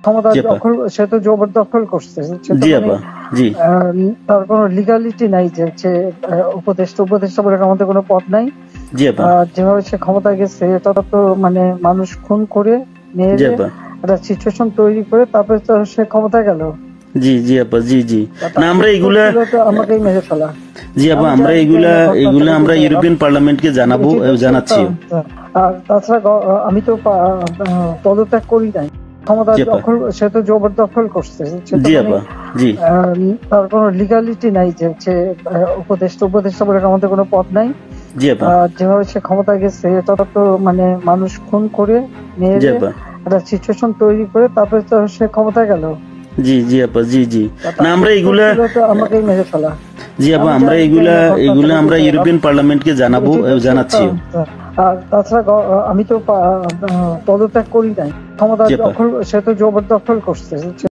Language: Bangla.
ক্ষমতা জি আপা দখল, সে তো জবরদখল করছে, সে তো জি মানে আপা জি তার কোনো লিগালিটি নাই যে হচ্ছে উপদেষ্টা বলে আমাদের কোনো পদ নাই। জি আপা যেভাবে সে ক্ষমতায় গেছে এটা তো মানে মানুষ খুন করে জি মেরে আপা একটা সিচুয়েশন তৈরি করে তারপরে তো সে ক্ষমতায় গেল। জি জি আপা জি জি না তার আমরা উত্তর এগুলা ছিল তো আমাকেই মেরে ফেলা। জি আপা আমি আমরা জানি যে এগুলা এগুলা ঘটনাটা আমরা বুঝেছে। ইউরোপিয়ান পার্লামেন্টকে জানাবো এটি তো জানাচ্ছিও। আর তাছাড়া আমি তো পদত্যাগ করি নাই। ক্ষমতা জি আপা দখল, সে তো জবরদখল করছে, সে তো জি মানে আপা জি তার কোনো লিগালিটি নাই যে হচ্ছে উপদেষ্টা বলে আমাদের কোনো পদ নাই। জি আপা যেভাবে সে ক্ষমতায় গেছে এটা তো মানে মানুষ খুন করে জি মেরে আপা একটা সিচুয়েশন তৈরি করে তারপরে তো সে ক্ষমতায় গেল। জি জি আপা জি জি না তার আমরা উত্তর এগুলা ছিল তো আমাকেই মেরে ফেলা। জি আপা আমি আমরা জানি যে এগুলা ঘটনাটা আমরা বুঝেছে। ইউরোপিয়ান পার্লামেন্টকে জানাবো এটি তো জানাচ্ছিও। আর তাছাড়া আমি তো পদত্যাগ করি নাই। ক্ষমতা জি আপা দখল, সে তো জবরদখল করছে, সে